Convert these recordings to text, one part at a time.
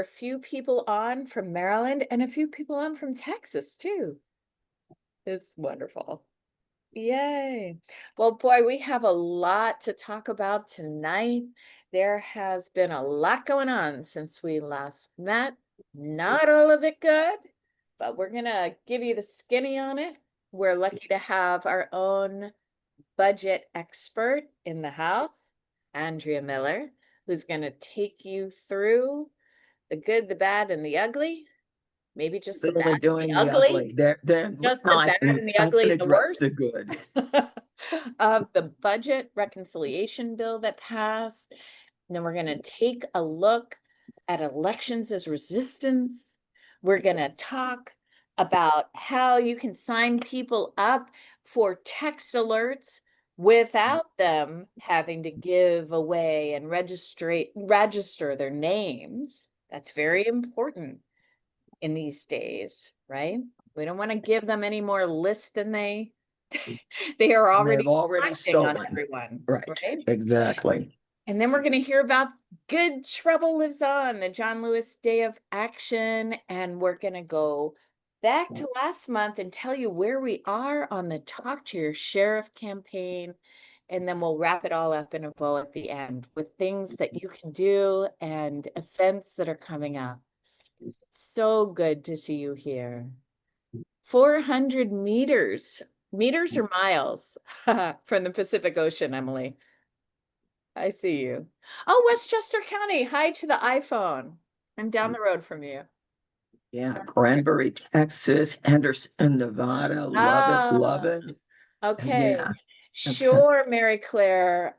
are a few people on from Maryland and a few people on from Texas too. It's wonderful. Yay. Well, boy, we have a lot to talk about tonight. There has been a lot going on since we last met. Not all of it good, but we're going to give you the skinny on it. We're lucky to have our own budget expert in the house, Andrea Miller, who's going to take you through the good, the bad, and the ugly. Maybe just the They're bad only and the doing the ugly. ugly. They're Just the not, bad and the don't ugly and the address worst the good. of the budget reconciliation bill that passed. And then we're going to take a look at elections as resistance. We're going to talk about how you can sign people up for text alerts without them having to give away and register their names. That's very important in these days, right? We don't want to give them any more lists than they are They've already already collecting on stolen. everyone, Right. right? Exactly. And then we're going to hear about Good Trouble Lives On, the John Lewis Day of Action. And we're going to go back to last month and tell you where we are on the Talk to Your Sheriff campaign. And then we'll wrap it all up in a bow at the end with things that you can do and events that are coming up. So good to see you here. 400 meters. Meters or miles from the Pacific Ocean, Emily? I see you. Oh, Westchester County. Hi to the iPhone. I'm down the road from you. Yeah. Granbury, Texas, Henderson, Nevada. Love it. Love Ah, it. okay. Yeah. Okay. Sure, Mary Claire.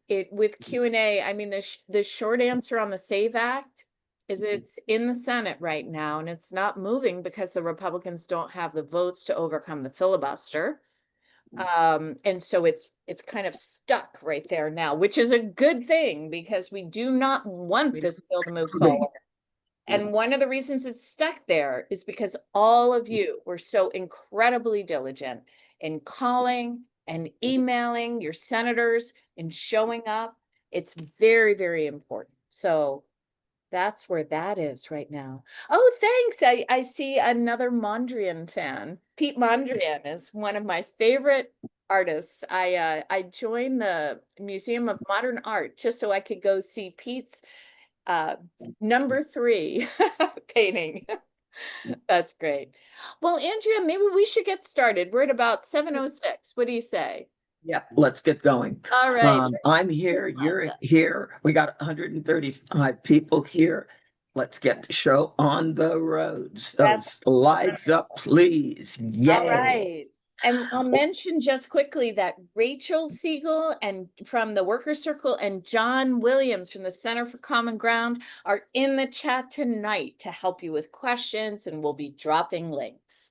It with Q&A, I mean, the short answer on the SAVE Act is it's in the Senate right now, and it's not moving because the Republicans don't have the votes to overcome the filibuster. And so it's kind of stuck right there now, which is a good thing because we do not want this bill to move forward. And one of the reasons it's stuck there is because all of you were so incredibly diligent in calling and emailing your senators and showing up. It's very, very important. So that's where that is right now. Oh, thanks. I see another Mondrian fan. Pete Mondrian is one of my favorite artists. I joined the Museum of Modern Art just so I could go see Pete's #3 painting. That's great. Well, Andrea, maybe we should get started. We're at about 7:06. What do you say? Yeah. Let's get going. All right. I'm here. You're here. We got 135 people here. Let's get the show on the road. So That's slides up, please. all Yay. right. And I'll mention just quickly that Rachel Siegel and from the Workers Circle and John Williams from the Center for Common Ground are in the chat tonight to help you with questions, and we'll be dropping links.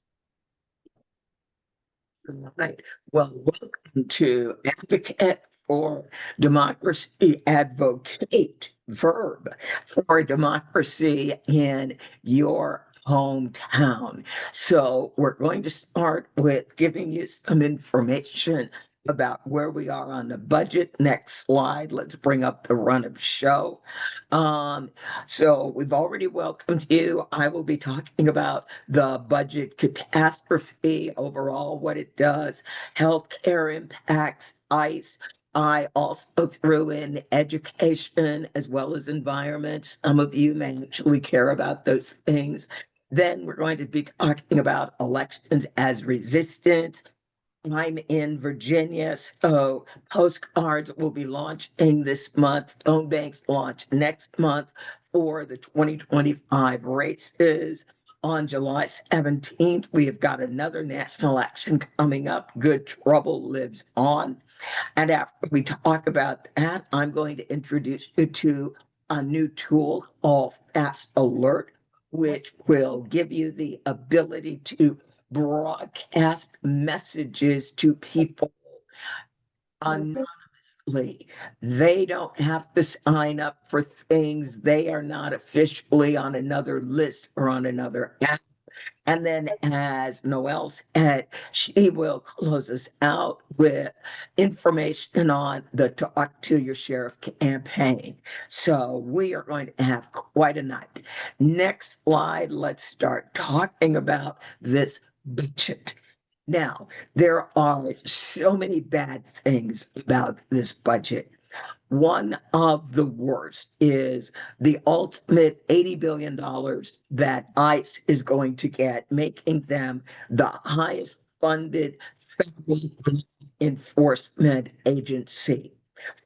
Right. Well, welcome to Advocate for Democracy, advocate verb for democracy in your hometown. So we're going to start with giving you some information about where we are on the budget. Next slide. Let's bring up the run of show. So we've already welcomed you. I will be talking about the budget catastrophe overall, what it does, healthcare impacts, ICE. I also threw in education as well as environment. Some of you may actually care about those things. Then we're going to be talking about elections as resistance. I'm in Virginia, so postcards will be launching this month. Phone banks launch next month for the 2025 races. On July 17th, we have got another national action coming up. Good Trouble Lives On. And after we talk about that, I'm going to introduce you to a new tool called Fast Alert, which will give you the ability to broadcast messages to people anonymously. They don't have to sign up for things. They are not officially on another list or on another app. And then, as Noelle said, she will close us out with information on the Talk to Your Sheriff campaign. So we are going to have quite a night. Next slide, let's start talking about this budget. Now, there are so many bad things about this budget. One of the worst is the ultimate $80 billion that ICE is going to get, making them the highest funded federal enforcement agency.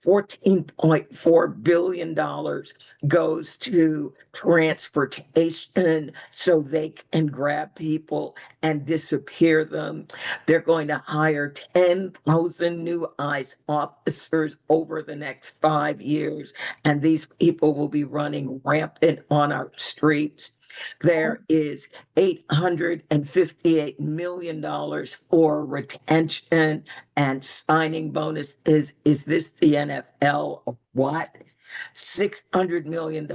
$14.4 billion goes to transportation so they can grab people and disappear them. They're going to hire 10,000 new ICE officers over the next 5 years, and these people will be running rampant on our streets. There is $858 million for retention and signing bonuses. Is this the NFL or what? $600 million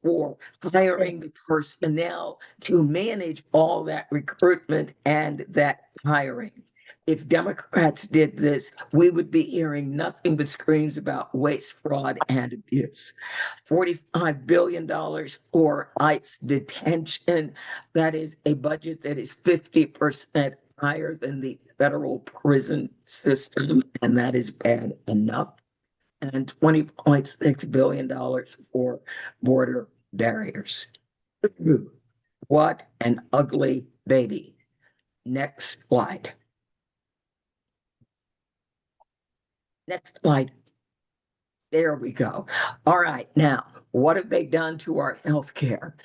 for hiring the personnel to manage all that recruitment and that hiring. If Democrats did this, we would be hearing nothing but screams about waste, fraud, and abuse. $45 billion for ICE detention. That is a budget that is 50% higher than the federal prison system, and that is bad enough. And $20.6 billion for border barriers. What an ugly baby. Next slide. Next slide. There we go. All right. Now, what have they done to our health care?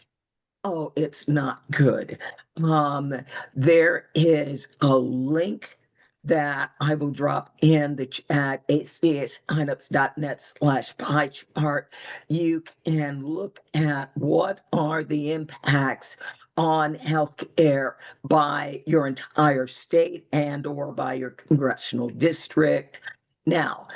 Oh, it's not good. There is a link that I will drop in the chat, hcasignups.net/pie chart. You can look at what are the impacts on healthcare by your entire state and or by your congressional district. Now,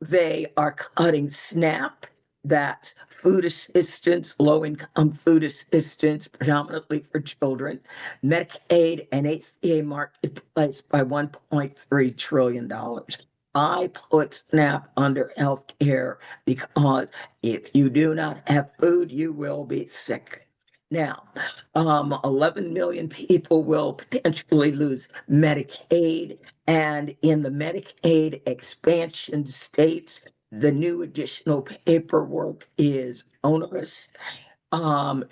they are cutting SNAP, that's food assistance, low-income food assistance, predominantly for children, Medicaid and HCA Marketplace by $1.3 trillion. I put SNAP under health care because if you do not have food, you will be sick. Now, 11 million people will potentially lose Medicaid, and in the Medicaid expansion states, the new additional paperwork is onerous. 5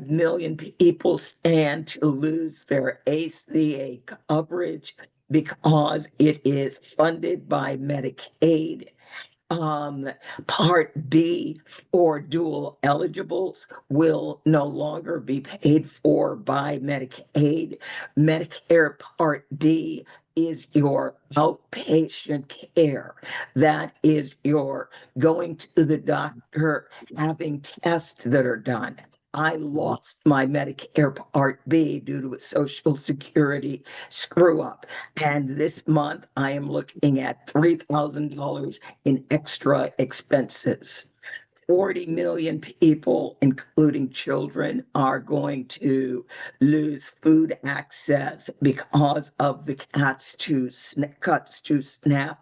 million people stand to lose their ACA coverage because it is funded by Medicaid. Part B for dual eligibles will no longer be paid for by Medicaid. Medicare Part B is your outpatient care. That is your going to the doctor, having tests that are done. I lost my Medicare Part B due to a Social Security screw up. And this month I am looking at $3,000 in extra expenses. 40 million people, including children, are going to lose food access because of the cuts to SNAP,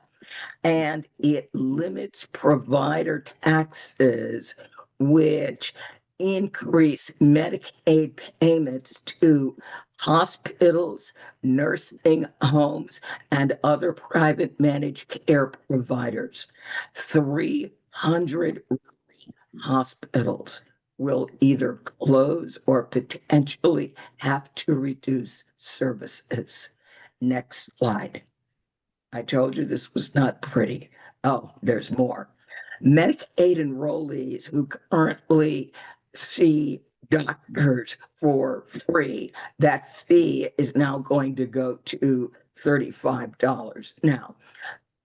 and it limits provider taxes, which increase Medicaid payments to hospitals, nursing homes, and other private managed care providers. 300 hospitals will either close or potentially have to reduce services. Next slide. I told you this was not pretty. Oh, there's more. Medicaid enrollees who currently see doctors for free, that fee is now going to go to $35. Now,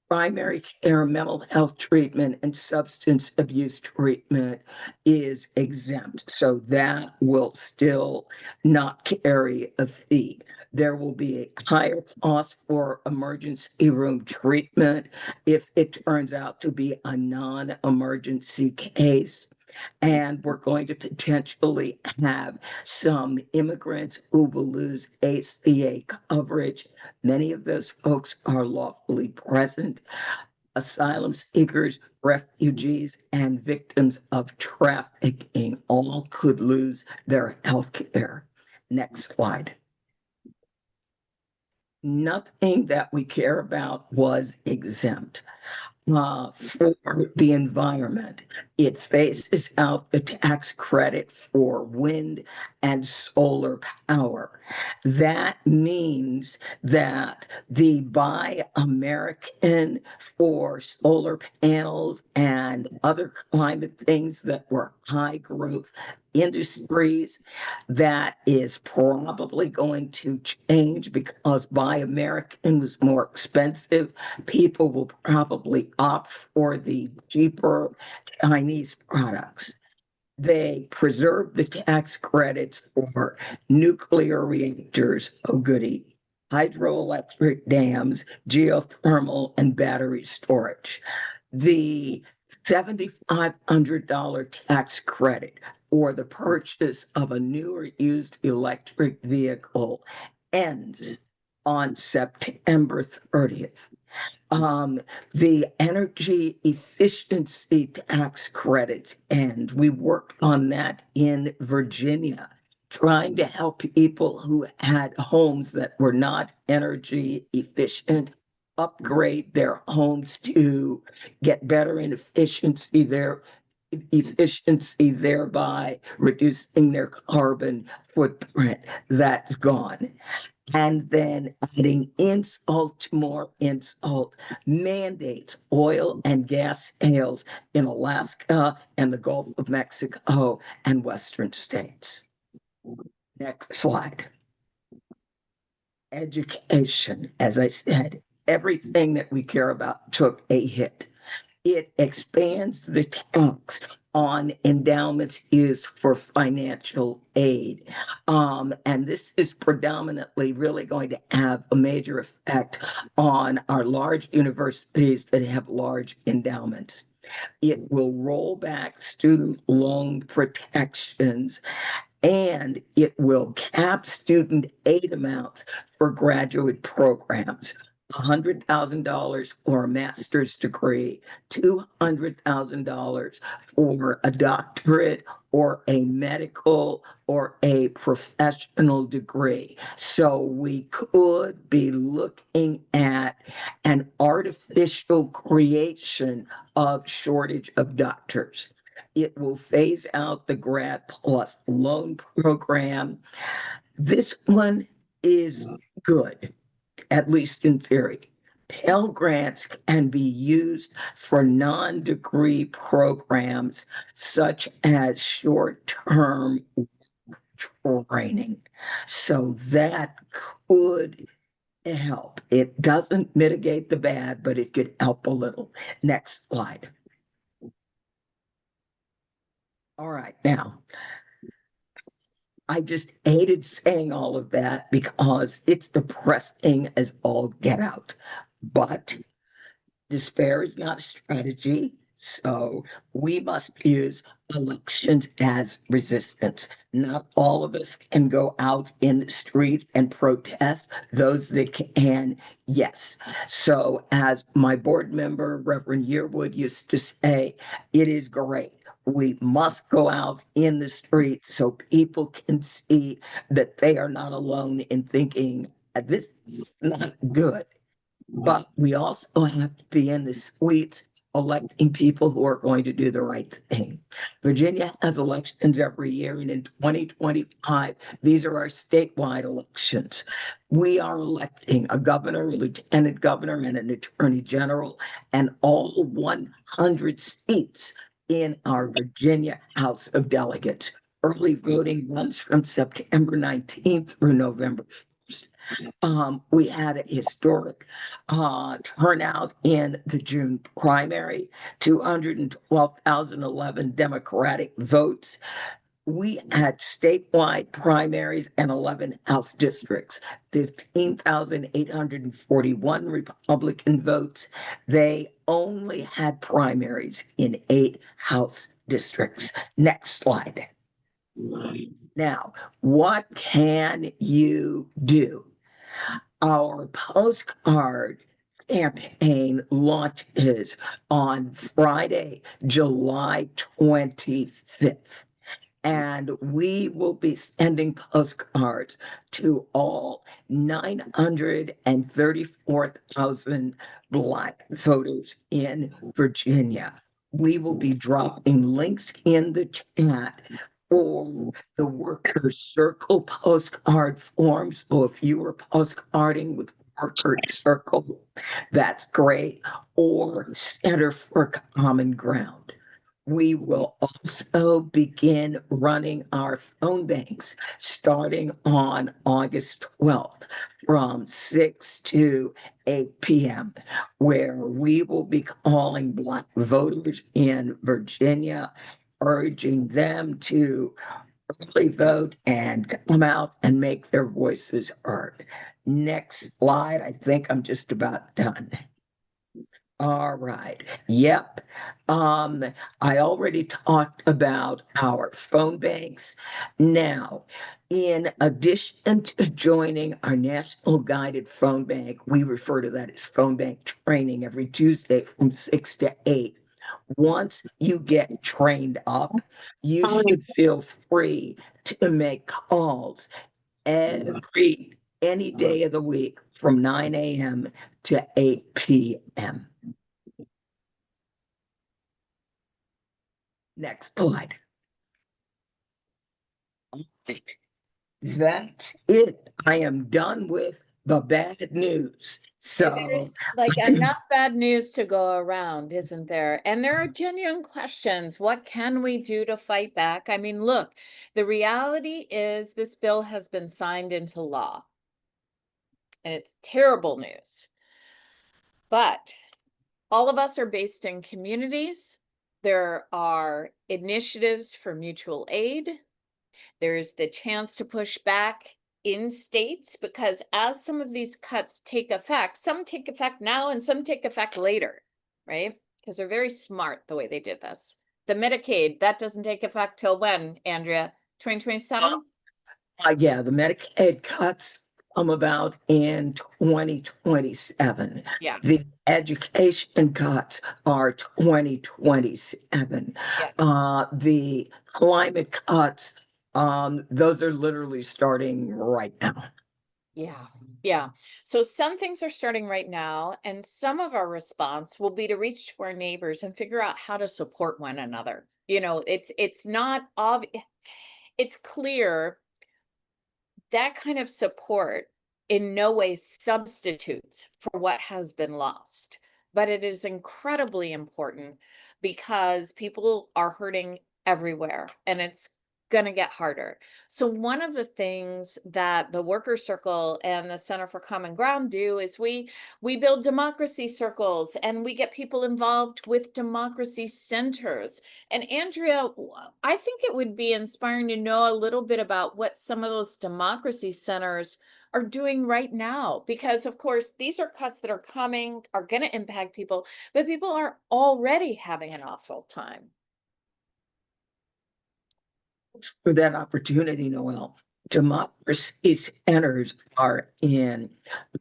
primary care mental health treatment and substance abuse treatment is exempt. So that will still not carry a fee. There will be a higher cost for emergency room treatment if it turns out to be a non-emergency case. And we're going to potentially have some immigrants who will lose ACA coverage. Many of those folks are lawfully present. asylum seekers, refugees, and victims of trafficking all could lose their health care. Next slide. Nothing that we care about was exempt. For the environment, it phases out the tax credit for wind and solar power. That means that the Buy American for solar panels and other climate things that were high growth industries, that is probably going to change because Buy American was more expensive. People will probably opt for the cheaper Chinese products. They preserve the tax credits for nuclear reactors, oh goody, hydroelectric dams, geothermal, and battery storage. The $7,500 tax credit for the purchase of a new or used electric vehicle ends on September 30th. The energy efficiency tax credits end. We worked on that in Virginia, trying to help people who had homes that were not energy efficient upgrade their homes to get better in efficiency, thereby reducing their carbon footprint. That's gone. And then adding insult to more insult, mandates oil and gas sales in Alaska and the Gulf of Mexico and Western states. Next slide. Education, as I said, everything that we care about took a hit. It expands the tax on endowments used for financial aid. And this is predominantly really going to have a major effect on our large universities that have large endowments. It will roll back student loan protections, and it will cap student aid amounts for graduate programs. $100,000 for a master's degree, $200,000 for a doctorate or a medical or a professional degree. So we could be looking at an artificial creation of shortage of doctors. It will phase out the Grad Plus loan program. This one is good, at least in theory. Pell Grants can be used for non-degree programs such as short-term training. So that could help. It doesn't mitigate the bad, but it could help a little. Next slide. All right, now, I just hated saying all of that because it's depressing as all get out. But despair is not a strategy. So we must use elections as resistance. Not all of us can go out in the street and protest. Those that can, yes. So as my board member, Reverend Yearwood, used to say, it is great. We must go out in the streets so people can see that they are not alone in thinking this is not good. But we also have to be in the suites electing people who are going to do the right thing. Virginia has elections every year, and in 2025, these are our statewide elections. We are electing a governor, a lieutenant governor, and an attorney general, and all 100 seats in our Virginia House of Delegates. Early voting runs from September 19th through November 1st. We had a historic turnout in the June primary, 212,011 Democratic votes. We had statewide primaries and 11 House districts, 15,841 Republican votes. They only had primaries in 8 House districts. Next slide. Now, what can you do? Our postcard campaign launches on Friday, July 25th. And we will be sending postcards to all 934,000 Black voters in Virginia. We will be dropping links in the chat for the Workers Circle postcard forms. So if you were postcarding with Workers Circle, that's great. Or Center for Common Ground. We will also begin running our phone banks starting on August 12th from 6 to 8 p.m., where we will be calling Black voters in Virginia, urging them to early vote and come out and make their voices heard. Next slide. I think I'm just about done. All right. Yep. I already talked about our phone banks. Now, in addition to joining our National Guided Phone Bank, we refer to that as phone bank training every Tuesday from 6 to 8. Once you get trained up, you should feel free to make calls any day of the week from 9 a.m. to 8 p.m. Next slide. That's it. I am done with the bad news. So There's like enough bad news to go around, isn't there? And there are genuine questions. What can we do to fight back? I mean, look, the reality is this bill has been signed into law. And it's terrible news. But all of us are based in communities. There are initiatives for mutual aid. There's the chance to push back in states, because as some of these cuts take effect, some take effect now and some take effect later, right? Because they're very smart the way they did this. The Medicaid, that doesn't take effect till when, Andrea? 2027? yeah, the Medicaid cuts come about in 2027. Yeah. The education cuts are 2027. Yeah. The climate cuts, those are literally starting right now. Yeah. Yeah. So some things are starting right now, and some of our response will be to reach to our neighbors and figure out how to support one another. You know, it's not obvious. It's clear that kind of support in no way substitutes for what has been lost, but it is incredibly important because people are hurting everywhere and it's going to get harder. So one of the things that the Worker Circle and the Center for Common Ground do is we build democracy circles and we get people involved with democracy centers. And Andrea, I think it would be inspiring to know a little bit about what some of those democracy centers are doing right now, because of course these are cuts that are coming, are going to impact people, but people are already having an awful time. For that opportunity, Noel. Democracy centers are in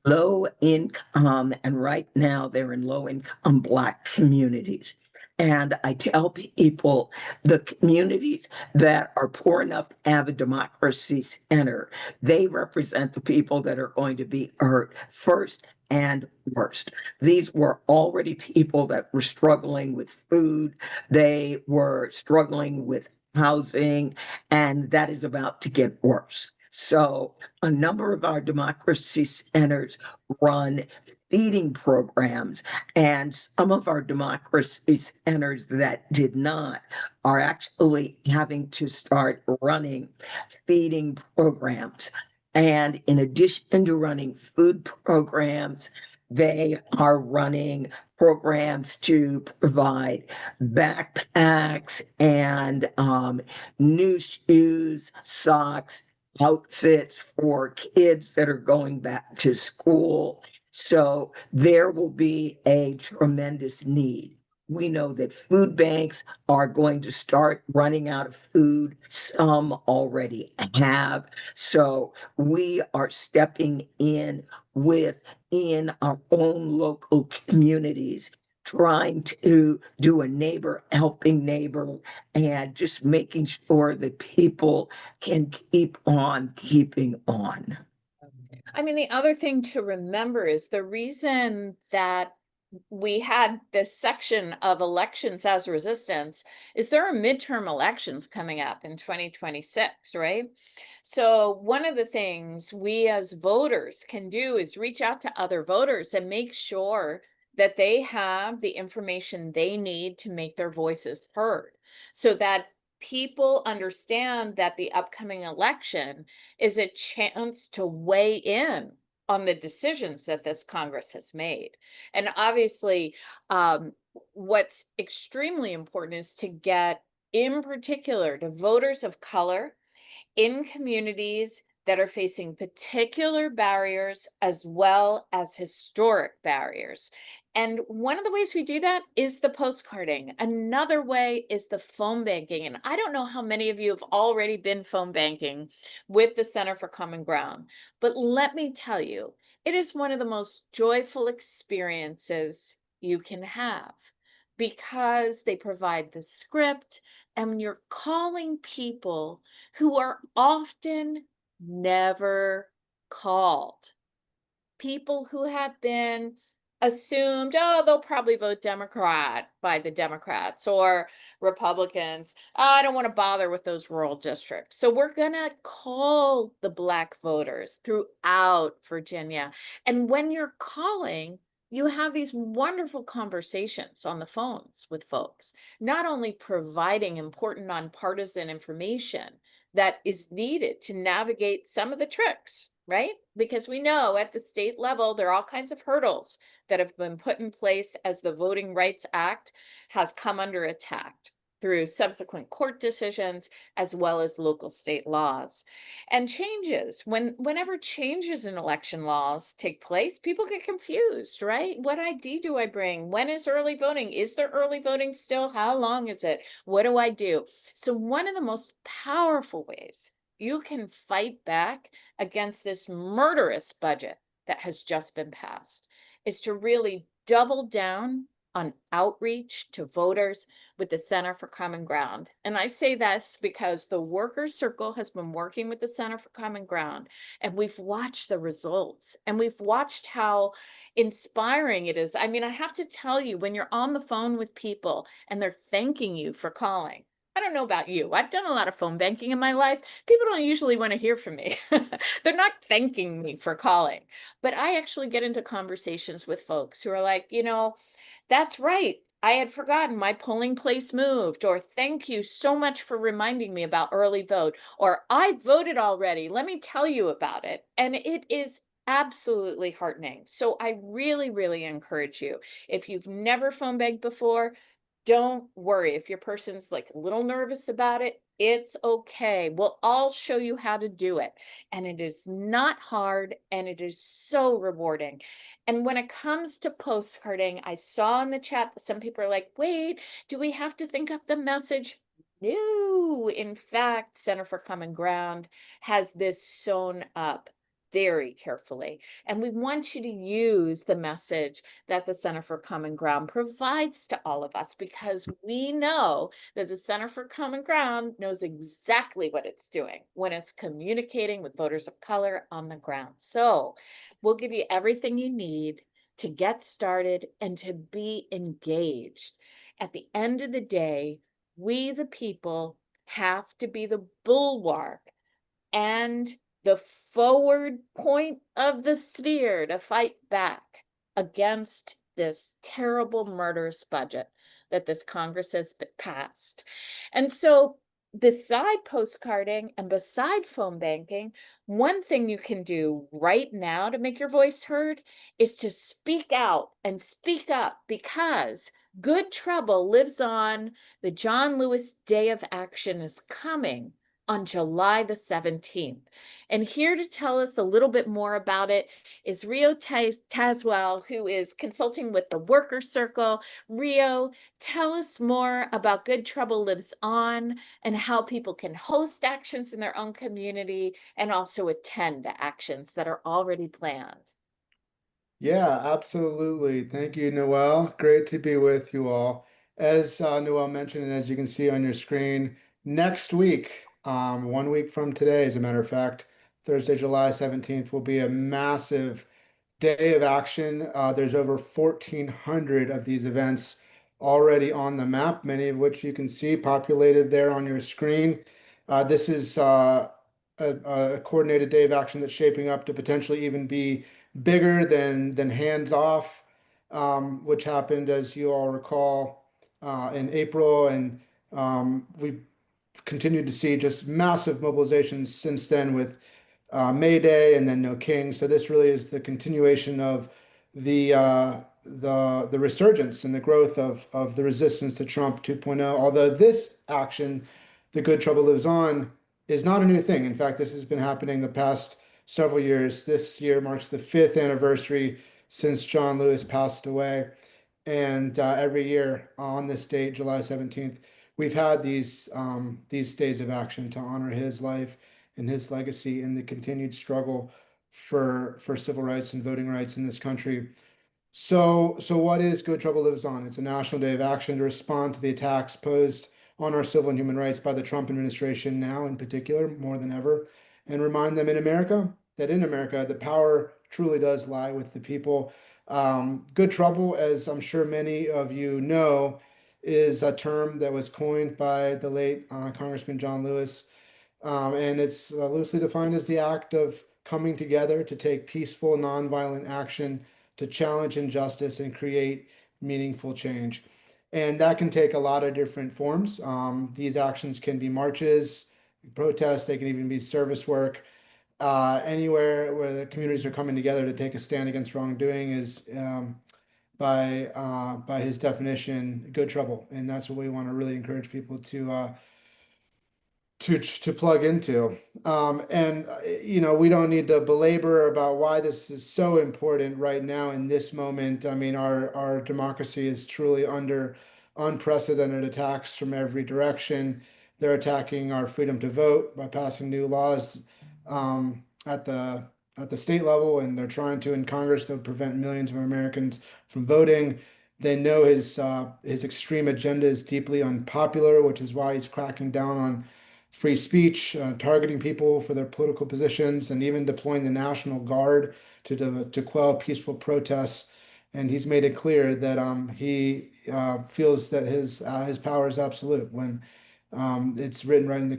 low income, and right now they're in low income Black communities. And I tell people the communities that are poor enough to have a democracy center, they represent the people that are going to be hurt first and worst. These were already people that were struggling with food, they were struggling with housing, and that is about to get worse. So a number of our democracy centers run feeding programs, and some of our democracy centers that did not are actually having to start running feeding programs. And in addition to running food programs, they are running programs to provide backpacks and new shoes, socks, outfits for kids that are going back to school. So there will be a tremendous need. we know that food banks are going to start running out of food. Some already have. So we are stepping in within our own local communities, trying to do a neighbor helping neighbor and just making sure that people can keep on keeping on. I mean, the other thing to remember is the reason that we had this section of elections as resistance is there are midterm elections coming up in 2026, right? So one of the things we as voters can do is reach out to other voters and make sure that they have the information they need to make their voices heard, so that people understand that the upcoming election is a chance to weigh in on the decisions that this Congress has made. And obviously, what's extremely important is to get, in particular, to voters of color in communities that are facing particular barriers as well as historic barriers. And one of the ways we do that is the postcarding. Another way is the phone banking. And I don't know how many of you have already been phone banking with the Center for Common Ground, but let me tell you, it is one of the most joyful experiences you can have because they provide the script and you're calling people who are often never called. People who have been assumed, oh, they'll probably vote Democrat by the Democrats or Republicans. "Oh, I don't want to bother with those rural districts." So we're going to call the Black voters throughout Virginia. And when you're calling, you have these wonderful conversations on the phones with folks, not only providing important nonpartisan information that is needed to navigate some of the tricks, right? Because we know at the state level, there are all kinds of hurdles that have been put in place as the Voting Rights Act has come under attack through subsequent court decisions as well as local state laws. And changes, whenever changes in election laws take place, people get confused, right? What ID do I bring? When is early voting? Is there early voting still? How long is it? What do I do? So one of the most powerful ways you can fight back against this murderous budget that has just been passed is to really double down on outreach to voters with the Center for Common Ground. And I say this because the Workers Circle has been working with the Center for Common Ground, and we've watched the results and we've watched how inspiring it is. I mean, I have to tell you, when you're on the phone with people and they're thanking you for calling, I don't know about you. I've done a lot of phone banking in my life. People don't usually want to hear from me. They're not thanking me for calling. But I actually get into conversations with folks who are like, that's right. I had forgotten my polling place moved, or thank you so much for reminding me about early vote, or I voted already. Let me tell you about it. And it is absolutely heartening. So I really, really encourage you. If you've never phone banked before, don't worry. If your person's like a little nervous about it, it's okay. We'll all show you how to do it. And it is not hard and it is so rewarding. And when it comes to postcarding, I saw in the chat that some people are like, wait, do we have to think up the message? No, in fact, Center for Common Ground has this sewn up very carefully. And we want you to use the message that the Center for Common Ground provides to all of us, because we know that the Center for Common Ground knows exactly what it's doing when it's communicating with voters of color on the ground. So we'll give you everything you need to get started and to be engaged. At the end of the day, we, the people, have to be the bulwark and the forward point of the sphere to fight back against this terrible, murderous budget that this Congress has passed. And so, beside postcarding and beside phone banking, one thing you can do right now to make your voice heard is to speak out and speak up, because good trouble lives on. The John Lewis Day of Action is coming on July the 17th. And here to tell us a little bit more about it is Rio Tazwell, who is consulting with the Worker Circle. Rio, tell us more about Good Trouble Lives On and how people can host actions in their own community and also attend the actions that are already planned. Yeah, absolutely. Thank you, Noel. Great to be with you all. As Noel mentioned, and as you can see on your screen, next week, 1 week from today, as a matter of fact, Thursday, July 17th, will be a massive day of action. There's over 1,400 of these events already on the map, many of which you can see populated there on your screen. This is a coordinated day of action that's shaping up to potentially even be bigger than Hands Off, which happened, as you all recall, in April, and we've continued to see just massive mobilizations since then with May Day and then No King. So this really is the continuation of the resurgence and the growth of the resistance to Trump 2.0. Although this action, the Good Trouble Lives On, is not a new thing. In fact, this has been happening the past several years. This year marks the 5th anniversary since John Lewis passed away. And every year on this date, July 17th, we've had these days of action to honor his life and his legacy and the continued struggle for civil rights and voting rights in this country. So what is Good Trouble Lives On? It's a national day of action to respond to the attacks posed on our civil and human rights by the Trump administration now, in particular, more than ever, and remind them in America that in America, the power truly does lie with the people. Good trouble, as I'm sure many of you know, is a term that was coined by the late Congressman John Lewis. And it's loosely defined as the act of coming together to take peaceful, nonviolent action to challenge injustice and create meaningful change. And that can take a lot of different forms. These actions can be marches, protests, they can even be service work. Anywhere where the communities are coming together to take a stand against wrongdoing is, by his definition, good trouble. And that's what we want to really encourage people to plug into. And we don't need to belabor about why this is so important right now in this moment. I mean, our democracy is truly under unprecedented attacks from every direction. They're attacking our freedom to vote by passing new laws at the state level, and they're trying to in Congress to prevent millions of Americans from voting. They know his extreme agenda is deeply unpopular, which is why he's cracking down on free speech, targeting people for their political positions, and even deploying the National Guard to quell peaceful protests. And he's made it clear that he feels that his power is absolute when it's written right in the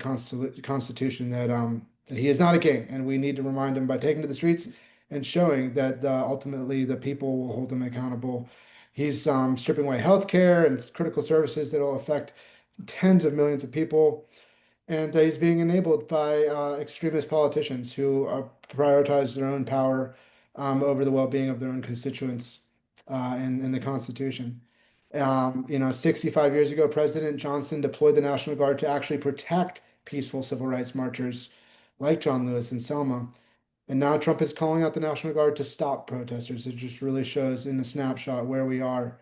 Constitution that he is not a king, and we need to remind him by taking to the streets and showing that ultimately the people will hold him accountable. He's stripping away health care and critical services that will affect tens of millions of people. And he's being enabled by extremist politicians who prioritize their own power over the well-being of their own constituents in the Constitution. 65 years ago, President Johnson deployed the National Guard to actually protect peaceful civil rights marchers like John Lewis and Selma. And now Trump is calling out the National Guard to stop protesters. It just really shows in a snapshot where we are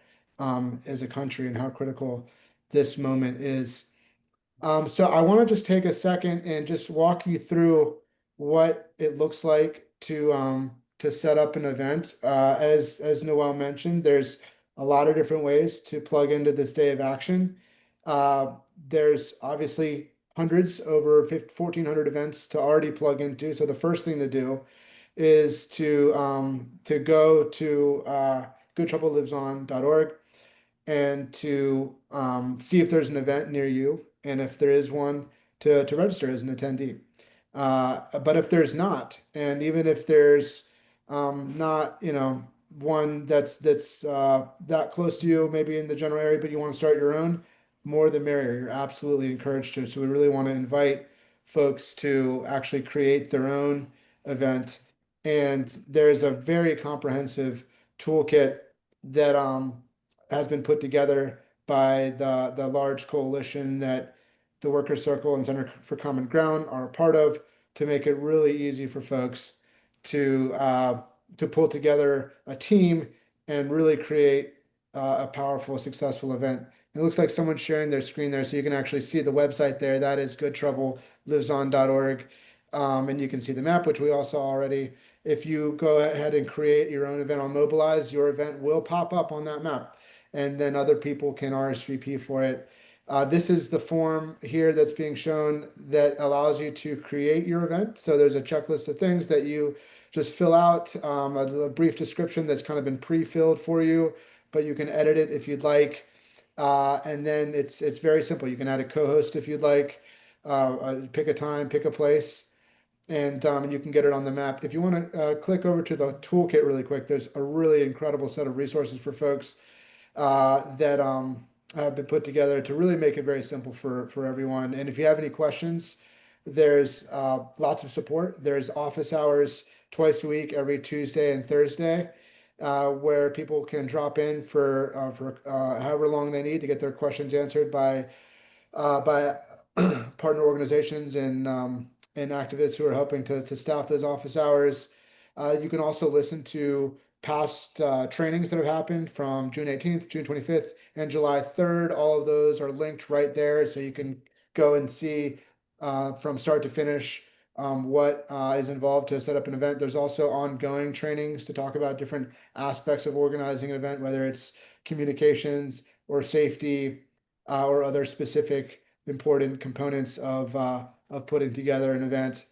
as a country and how critical this moment is. So I want to just take a second and just walk you through what it looks like to set up an event. As Noel mentioned, there's a lot of different ways to plug into this day of action. There's obviously hundreds, over 1,400 events to already plug into. So the first thing to do is to go to goodtroubleliveson.org and to see if there's an event near you, and if there is one, to register as an attendee. But if there's not, and even if there's not, one that's that close to you, maybe in the general area, but you want to start your own, more the merrier. You're absolutely encouraged to. So we really want to invite folks to actually create their own event. And there's a very comprehensive toolkit that has been put together by the large coalition that the Workers Circle and Center for Common Ground are a part of, to make it really easy for folks to pull together a team and really create a powerful, successful event. It looks like someone's sharing their screen there, so you can actually see the website there. That is goodtroubleliveson.org. And you can see the map, which we all saw already. If you go ahead and create your own event on Mobilize, your event will pop up on that map, and then other people can RSVP for it. This is the form here that's being shown that allows you to create your event. So there's a checklist of things that you just fill out, a brief description that's kind of been pre-filled for you, but you can edit it if you'd like. And then it's very simple. You can add a co-host if you'd like, pick a time, pick a place, and you can get it on the map. If you want to click over to the toolkit really quick, there's a really incredible set of resources for folks that have been put together to really make it very simple for everyone. And if you have any questions, there's lots of support. There's office hours twice a week, every Tuesday and Thursday, where people can drop in for however long they need to get their questions answered by partner organizations and activists who are helping to staff those office hours. You can also listen to past trainings that have happened from June 18th, June 25th, and July 3rd. All of those are linked right there, so you can go and see from start to finish what is involved to set up an event. There's also ongoing trainings to talk about different aspects of organizing an event, whether it's communications or safety or other specific important components of putting together an event.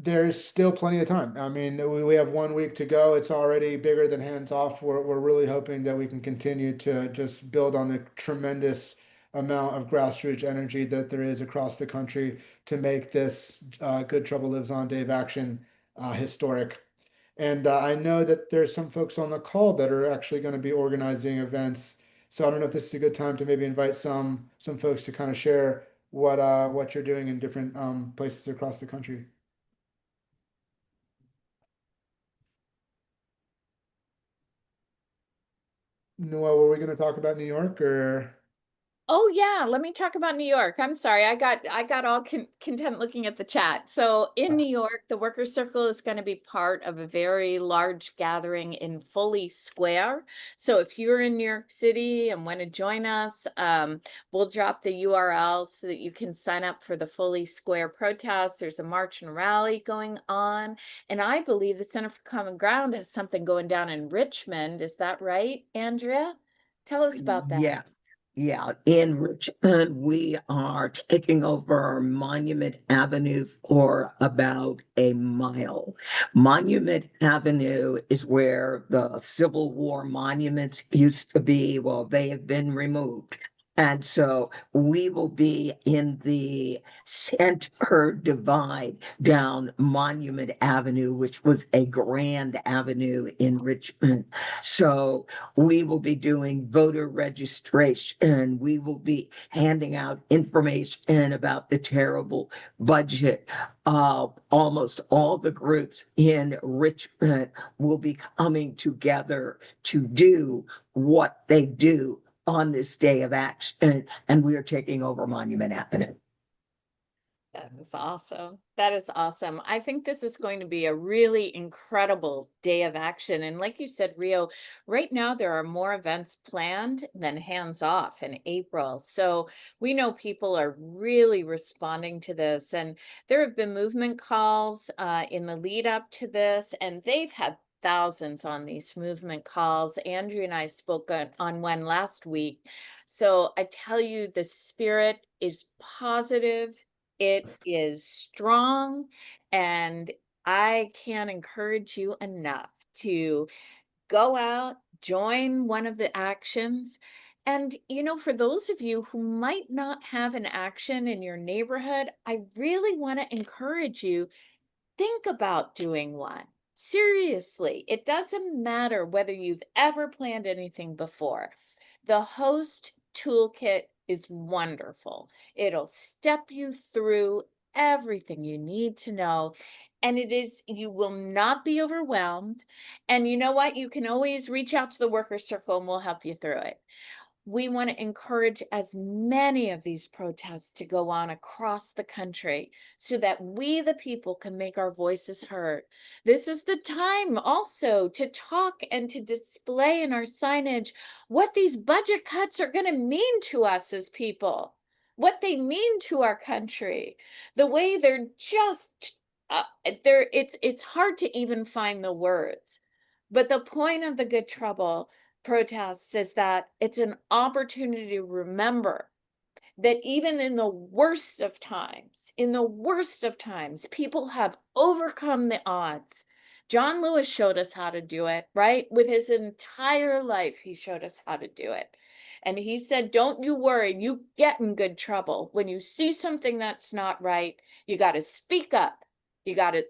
There's still plenty of time. I mean, we have 1 week to go. It's already bigger than hands off. We're really hoping that we can continue to just build on the tremendous amount of grassroots energy that there is across the country to make this Good Trouble Lives On Day of Action historic. And I know that there's some folks on the call that are actually going to be organizing events. So I don't know if this is a good time to maybe invite some folks to kind of share what you're doing in different places across the country. Noah, were we going to talk about New York or? Oh yeah, let me talk about New York. I'm sorry, I got all content looking at the chat. So in New York, the Workers Circle is going to be part of a very large gathering in Foley Square. So if you're in New York City and want to join us, we'll drop the URL so that you can sign up for the Foley Square protest. There's a march and rally going on, and I believe the Center for Common Ground has something going down in Richmond. Is that right, Andrea? Tell us about that. Yeah. Yeah, in Richmond, we are taking over Monument Avenue for about a mile. Monument Avenue is where the Civil War monuments used to be. Well, they have been removed. And so we will be in the center divide down Monument Avenue, which was a grand avenue in Richmond. So we will be doing voter registration. We will be handing out information about the terrible budget. Almost all the groups in Richmond will be coming together to do what they do on this day of action, and we are taking over Monument Avenue. That is awesome. That is awesome. I think this is going to be a really incredible day of action. And like you said, Rio, right now there are more events planned than hands off in April. So we know people are really responding to this. And there have been movement calls in the lead up to this, and they've had thousands on these movement calls. Andrew and I spoke on one last week. So I tell you, the spirit is positive. It is strong, and I can't encourage you enough to go out, join one of the actions. And, you know, for those of you who might not have an action in your neighborhood, I really want to encourage you, think about doing one. Seriously, it doesn't matter whether you've ever planned anything before. The host toolkit is wonderful. It'll step you through everything you need to know. And you will not be overwhelmed. And you know what? You can always reach out to the Workers Circle and we'll help you through it. we want to encourage as many of these protests to go on across the country so that we, the people, can make our voices heard. This is the time also to talk and to display in our signage what these budget cuts are going to mean to us as people, what they mean to our country, the way they're just, it's hard to even find the words. But the point of the Good Trouble protests is that it's an opportunity to remember that even in the worst of times, people have overcome the odds. John Lewis showed us how to do it, right? With his entire life, he showed us how to do it. And he said, don't you worry, you get in good trouble. When you see something that's not right, you got to speak up. You got to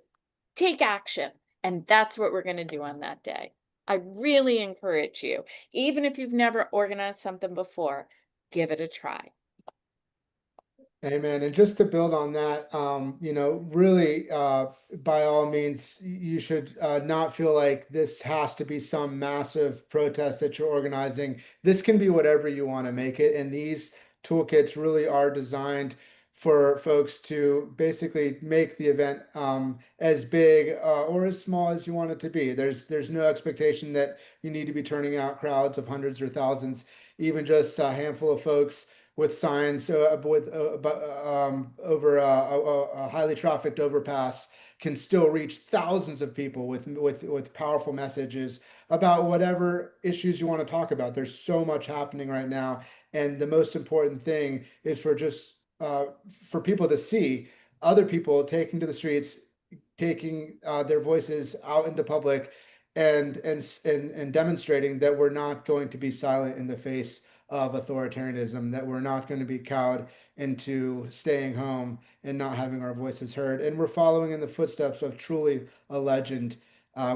take action. And that's what we're going to do on that day. I really encourage you, even if you've never organized something before, give it a try. Amen. And just to build on that, really, by all means, you should not feel like this has to be some massive protest that you're organizing. This can be whatever you want to make it. And these toolkits really are designed for folks to basically make the event as big or as small as you want it to be. There's no expectation that you need to be turning out crowds of hundreds or thousands, even just a handful of folks with signs over a highly trafficked overpass can still reach thousands of people with powerful messages about whatever issues you want to talk about. There's so much happening right now, and the most important thing is for people to see other people taking to the streets, taking their voices out into public, and demonstrating that we're not going to be silent in the face of authoritarianism, that we're not going to be cowed into staying home and not having our voices heard. And we're following in the footsteps of truly a legend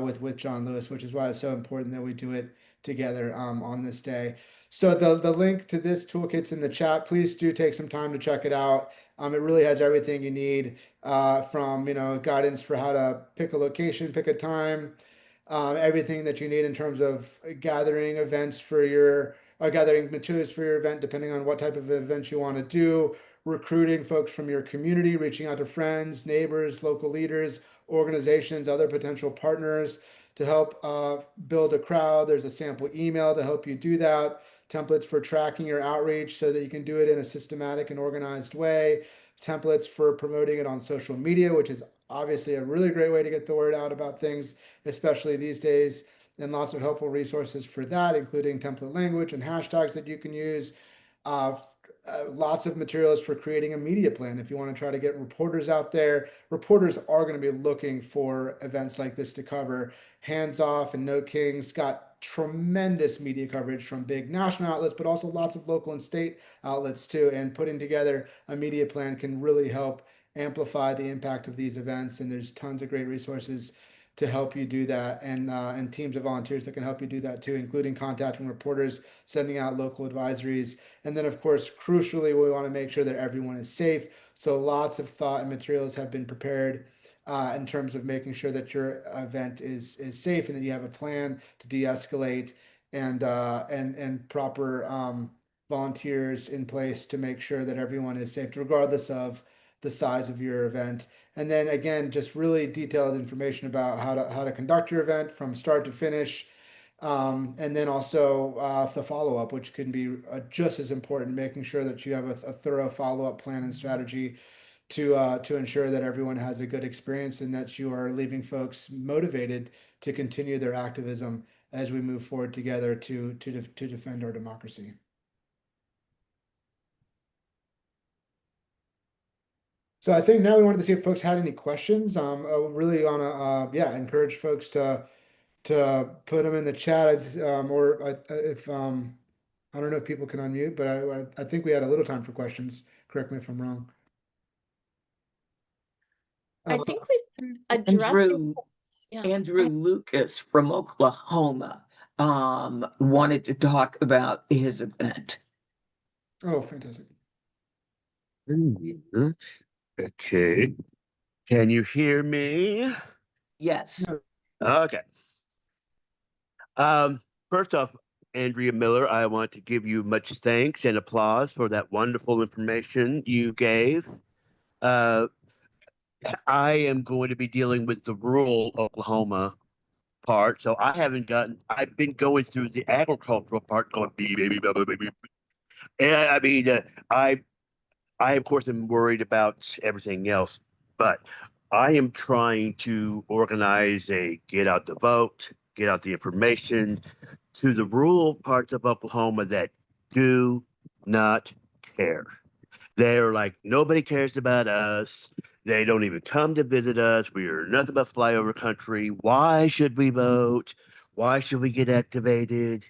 with John Lewis, which is why it's so important that we do it together on this day. So the link to this toolkit's in the chat. Please do take some time to check it out. It really has everything you need from guidance for how to pick a location, pick a time, everything that you need in terms of gathering events for your gathering materials for your event, depending on what type of event you want to do, recruiting folks from your community, reaching out to friends, neighbors, local leaders, organizations, other potential partners to help build a crowd. There's a sample email to help you do that, templates for tracking your outreach so that you can do it in a systematic and organized way, templates for promoting it on social media, which is obviously a really great way to get the word out about things, especially these days, and lots of helpful resources for that, including template language and hashtags that you can use. Lots of materials for creating a media plan. If you want to try to get reporters out there, reporters are going to be looking for events like this to cover. Hands Off and No Kings got tremendous media coverage from big national outlets, but also lots of local and state outlets too. And putting together a media plan can really help amplify the impact of these events. And there's tons of great resources to help you do that, and teams of volunteers that can help you do that too, including contacting reporters, sending out local advisories. And then of course, crucially, we want to make sure that everyone is safe. So lots of thought and materials have been prepared in terms of making sure that your event is safe and that you have a plan to de-escalate and proper volunteers in place to make sure that everyone is safe, regardless of the size of your event. And then again, just really detailed information about how to conduct your event from start to finish. And then also the follow-up, which can be just as important, making sure that you have a thorough follow-up plan and strategy to ensure that everyone has a good experience and that you are leaving folks motivated to continue their activism as we move forward together to defend our democracy. So I think now we wanted to see if folks had any questions. I really want to, encourage folks to put them in the chat, or if I don't know if people can unmute, but I think we had a little time for questions. Correct me if I'm wrong. I think we've been addressing. Andrew Lucas from Oklahoma wanted to talk about his event. Oh, fantastic. Okay. Can you hear me? Yes. Okay. First off, Andrea Miller, I want to give you much thanks and applause for that wonderful information you gave. Uh, I am going to be dealing with the rural Oklahoma part, so I've been going through the agricultural part, going beep, beep, beep, beep, beep, beep. And I mean, I of course am worried about everything else, but I am trying to organize a get out the vote, get out the information to the rural parts of Oklahoma that do not care. They're like, nobody cares about us. They don't even come to visit us. We are nothing but flyover country. Why should we vote? Why should we get activated?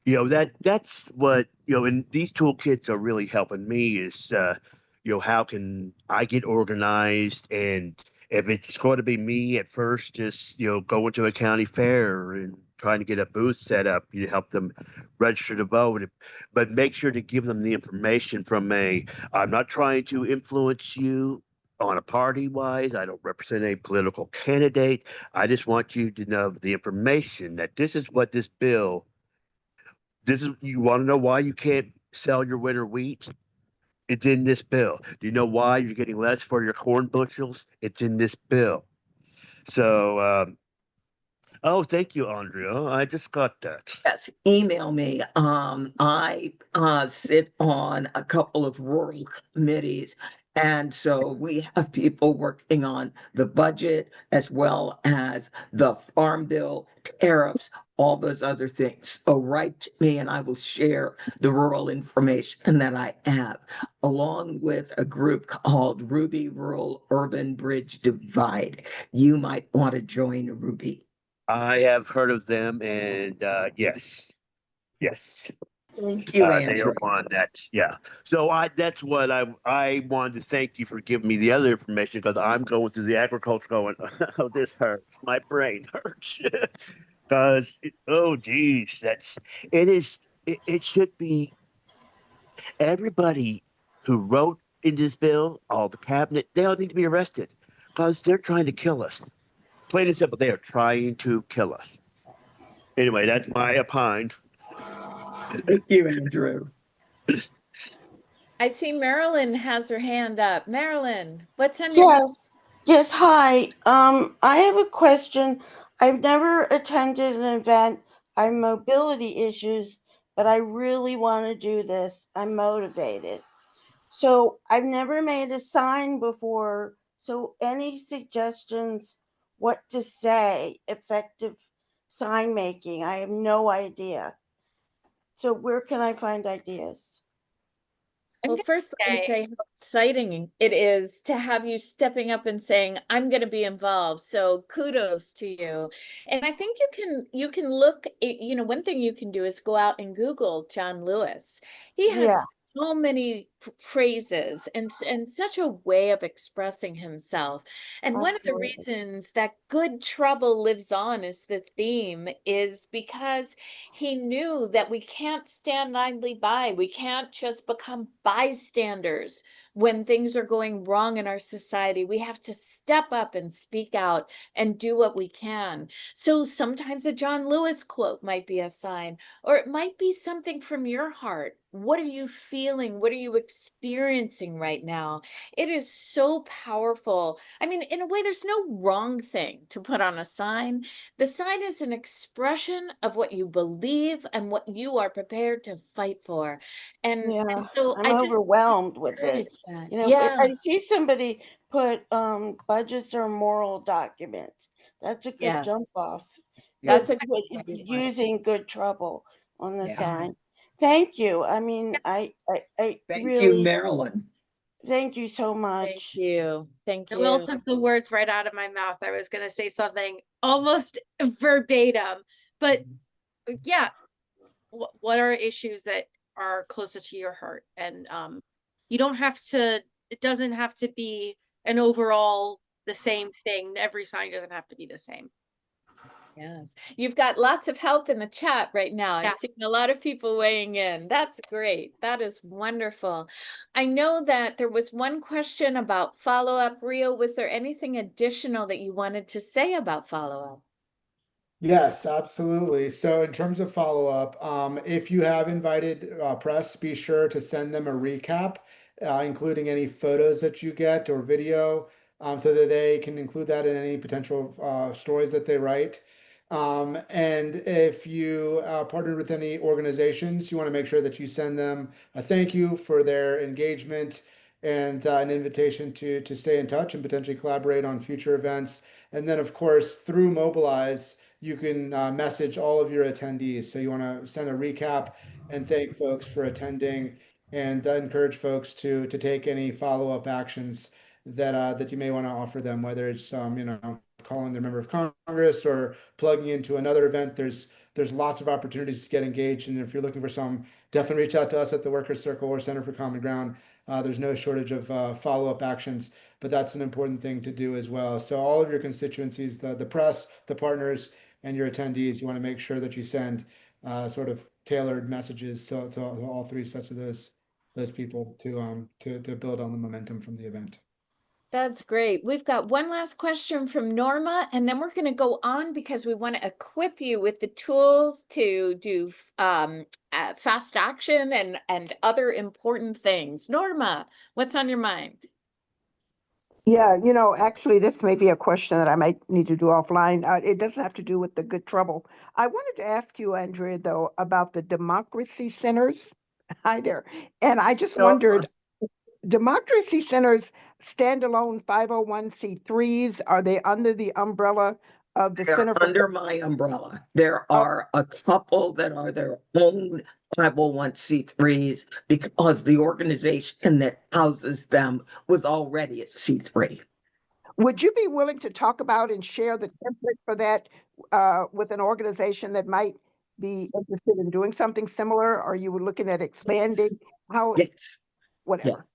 That's what, and these toolkits are really helping me is, how can I get organized? And if it's going to be me at first, just, going to a county fair and trying to get a booth set up, you help them register to vote, but make sure to give them the information I'm not trying to influence you on a party wise. I don't represent a political candidate. I just want you to know the information that this is what you want to know why you can't sell your winter wheat? It's in this bill. Do you know why you're getting less for your corn bushels? It's in this bill. So, oh, thank you, Andrea. I just got that. Yes, email me. I sit on a couple of rural committees. And so we have people working on the budget as well as the farm bill, tariffs, all those other things. So write to me and I will share the rural information that I have, along with a group called Ruby Rural Urban Bridge Divide. You might want to join Ruby. I have heard of them, and yes, Thank you, they Andrew. are one that, yeah. So that's what I wanted to thank you for giving me the other information because I'm going through the agriculture going, oh, this hurts. My brain hurts because oh geez, it should be everybody who wrote in this bill, all the cabinet, they all need to be arrested because they're trying to kill us. Plain and simple, they are trying to kill us. Anyway, that's my opine. Thank you, Andrew. I see Marilyn has her hand up. Marilyn, what's on your mind? Yes, hi. I have a question. I've never attended an event. I have mobility issues, but I really want to do this. I'm motivated. So I've never made a sign before. So any suggestions what to say, effective sign making? I have no idea. So where can I find ideas? Well, first, I would say how exciting it is to have you stepping up and saying, I'm going to be involved. So kudos to you. And I think you can look, one thing you can do is go out and Google John Lewis. He had Yeah. so many phrases and such a way of expressing himself. And one of the Absolutely. reasons that good trouble lives on as the theme is because he knew that we can't stand idly by. We can't just become bystanders when things are going wrong in our society. We have to step up and speak out and do what we can. So sometimes a John Lewis quote might be a sign, or it might be something from your heart. What are you feeling? What are you experiencing right now? It is so powerful. I mean, in a way, there's no wrong thing to put on a sign. The sign is an expression of what you believe and what you are prepared to fight for. And Yeah, so I'm I just overwhelmed with it. encourage that. You know, Yeah, I see somebody put budgets or moral documents. That's a good jump yes. off That's with a what great one. using good trouble on the Yeah. sign. Thank you. I mean, I Thank you, really Marilyn. thank you so Thank much. you. Thank Will you. took the words right out of my mouth. I was going to say something almost verbatim, but yeah, what are issues that are closer to your heart? And you don't have to, it doesn't have to be an overall the same thing. Every sign doesn't have to be the same. Yes. You've got lots of help in the chat right now. I'm Yeah. seeing a lot of people weighing in. That's great. That is wonderful. I know that there was one question about follow-up. Rio, was there anything additional that you wanted to say about follow-up? Yes, absolutely. So in terms of follow-up, if you have invited press, be sure to send them a recap, including any photos that you get or video, so that they can include that in any potential stories that they write. And if you partnered with any organizations, you want to make sure that you send them a thank you for their engagement and an invitation to stay in touch and potentially collaborate on future events. And then, of course, through Mobilize, you can message all of your attendees. So you want to send a recap and thank folks for attending, and encourage folks to take any follow-up actions that you may want to offer them, whether it's calling their member of Congress or plugging into another event. There's lots of opportunities to get engaged, and if you're looking for some, definitely reach out to us at the Workers Circle or Center for Common Ground. There's no shortage of follow-up actions, but that's an important thing to do as well. So all of your constituencies, the press, the partners, and your attendees, you want to make sure that you send sort of tailored messages to all three sets of those people to build on the momentum from the event. That's great. We've got one last question from Norma, and then we're going to go on because we want to equip you with the tools to do fast action and other important things. Norma, what's on your mind? Yeah, actually, this may be a question that I might need to do offline. It doesn't have to do with the good trouble. I wanted to ask you, Andrea, though, about the democracy centers. Hi there. And I just Sure. wondered, democracy centers, standalone 501c3s, are they under the umbrella of the Center They're for under my umbrella. There are a couple that are their own 501c3s because the organization that houses them was already a C3. Would you be willing to talk about and share the template for that with an organization that might be interested in doing something similar? Or you were looking at expanding? How, Yes, whatever.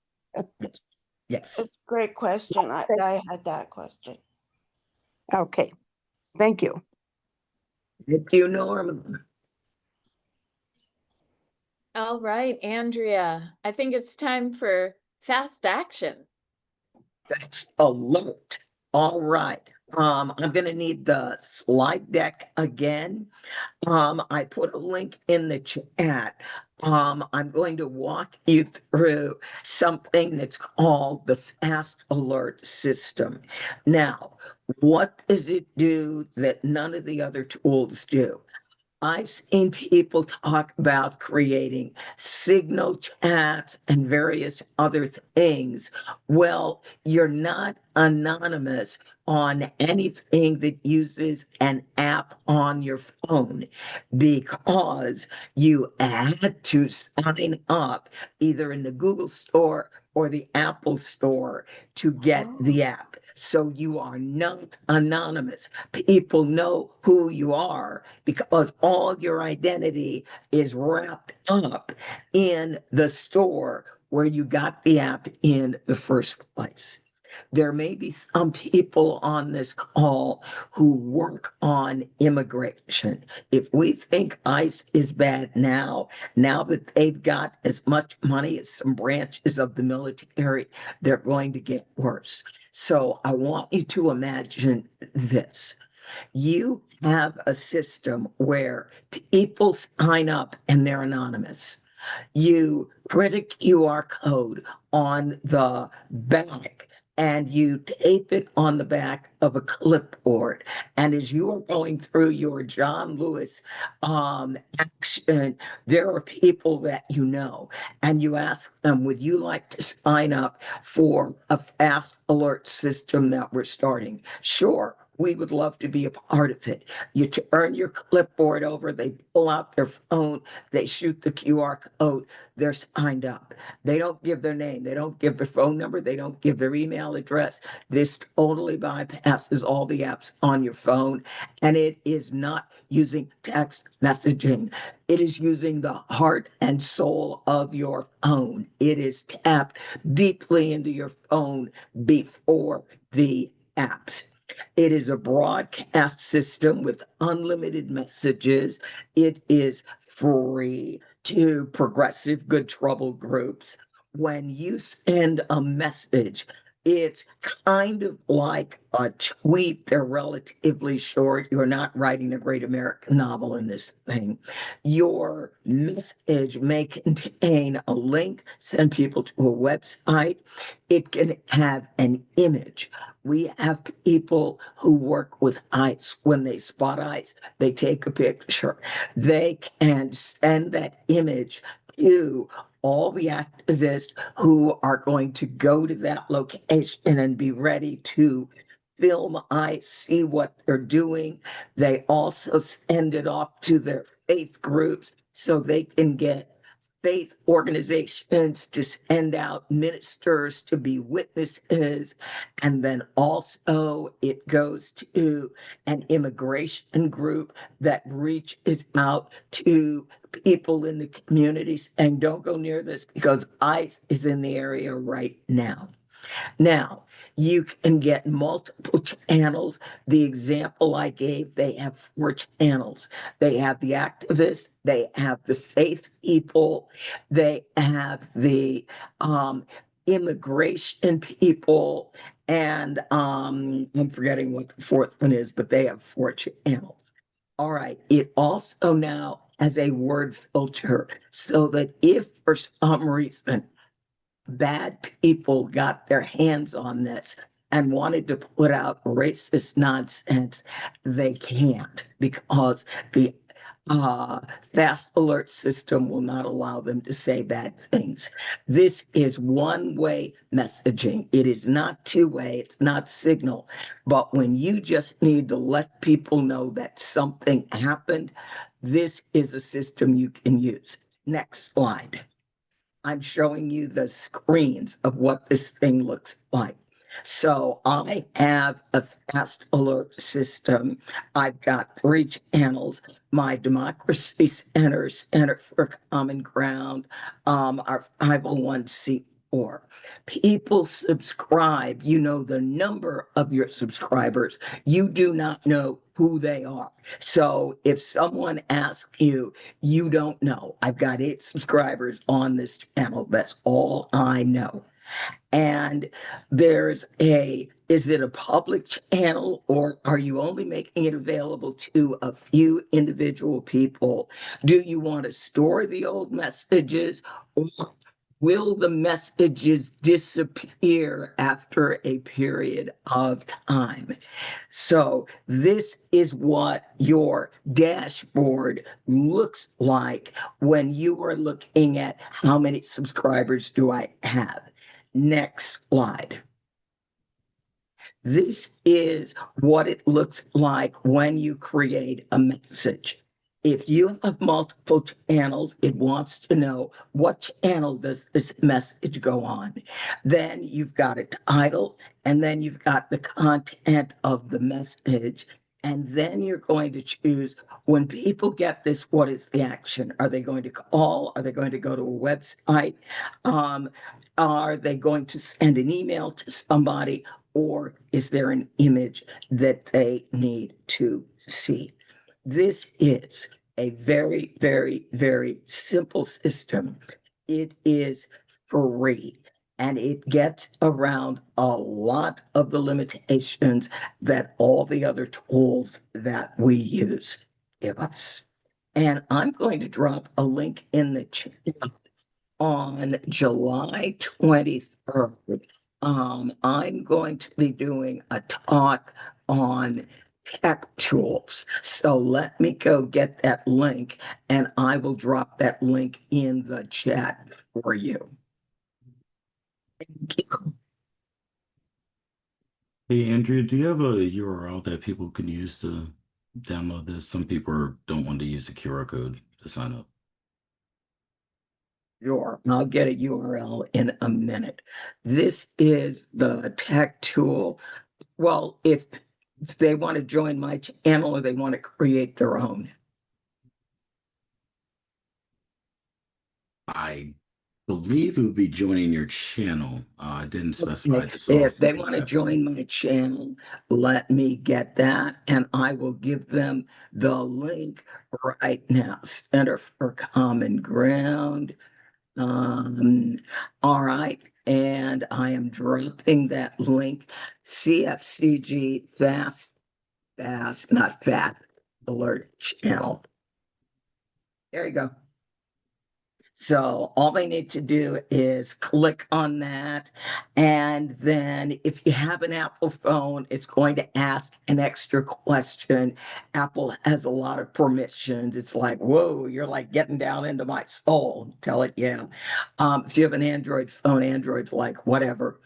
yes. It's a great question. I had that question. Okay, thank you. Thank you, Norma. All right, Andrea, I think it's time for fast action. That's alert. All right. I'm gonna need the slide deck again. I put a link in the chat. I'm going to walk you through something that's called the Fast Alert System. Now, what does it do that none of the other tools do? I've seen people talk about creating signal chats and various other things. Well, you're not anonymous on anything that uses an app on your phone because you had to sign up either in the Google Store or the Apple Store to get the app. So you are not anonymous. People know who you are because all your identity is wrapped up in the store where you got the app in the first place. There may be some people on this call who work on immigration. If we think ICE is bad now that they've got as much money as some branches of the military, they're going to get worse. So I want you to imagine this. You have a system where people sign up and they're anonymous. You print a QR code on the back and you tape it on the back of a clipboard. And as you are going through your John Lewis action, there are people that you know, and you ask them, would you like to sign up for a fast alert system that we're starting? Sure. We would love to be a part of it. You turn your clipboard over, they pull out their phone, they shoot the QR code, they're signed up. They don't give their name, they don't give their phone number, they don't give their email address. This totally bypasses all the apps on your phone, and it is not using text messaging. It is using the heart and soul of your phone. It is tapped deeply into your phone before the apps. It is a broadcast system with unlimited messages. It is free to progressive good trouble groups. When you send a message, It's kind of like a tweet. They're relatively short. You're not writing a great American novel in this thing. Your message may contain a link, send people to a website. It can have an image. We have people who work with ICE. When they spot ICE, they take a picture. They can send that image to all the activists who are going to go to that location and be ready to film ICE, see what they're doing. They also send it off to their faith groups so they can get faith organizations to send out ministers to be witnesses. And then also it goes to an immigration group that reaches out to people in the community saying, don't go near this because ICE is in the area right now. Now, you can get multiple channels. The example I gave, they have 4 channels. They have the activists, they have the faith people, they have the immigration people, and I'm forgetting what the 4th one is, but they have 4 channels. All right. It also now has a word filter so that if for some reason bad people got their hands on this and wanted to put out racist nonsense, they can't because the fast alert system will not allow them to say bad things. This is one-way messaging. It is not two-way. It's not signal. But when you just need to let people know that something happened, this is a system you can use. Next slide. I'm showing you the screens of what this thing looks like. So I have a fast alert system. I've got 3 channels. My Democracy Center, Center for Common Ground, our 501c4. People subscribe. You know the number of your subscribers. You do not know who they are. So if someone asks you, you don't know. I've got 8 subscribers on this channel. That's all I know. And is it a public channel or are you only making it available to a few individual people? Do you want to store the old messages or will the messages disappear after a period of time? So this is what your dashboard looks like when you are looking at how many subscribers do I have. Next slide. This is what it looks like when you create a message. If you have multiple channels, it wants to know what channel does this message go on. Then you've got a title, and then you've got the content of the message. And then you're going to choose when people get this, what is the action? Are they going to call? Are they going to go to a website? Are they going to send an email to somebody? Or is there an image that they need to see? This is a very, very, very simple system. It is free and it gets around a lot of the limitations that all the other tools that we use give us. And I'm going to drop a link in the chat on July 23rd. I'm going to be doing a talk on tech tools. So let me go get that link and I will drop that link in the chat for you. Thank you. Hey, Andrea, do you have a URL that people can use to download this? Some people don't want to use the QR code to sign up. Sure, I'll get a URL in a minute. This is the tech tool. Well, if they want to join my channel or they want to create their own. I believe it would be joining your channel. I didn't specify Okay, the software. if they want to join my channel, let me get that and I will give them the link right now. Center for Common Ground. All right. and I am dropping that link, CFCG not fat alert channel. There you go. So all they need to do is click on that. And then if you have an Apple phone, it's going to ask an extra question. Apple has a lot of permissions. It's like, whoa, you're like getting down into my soul. Tell it, yeah. If you have an Android phone, Android's like, whatever.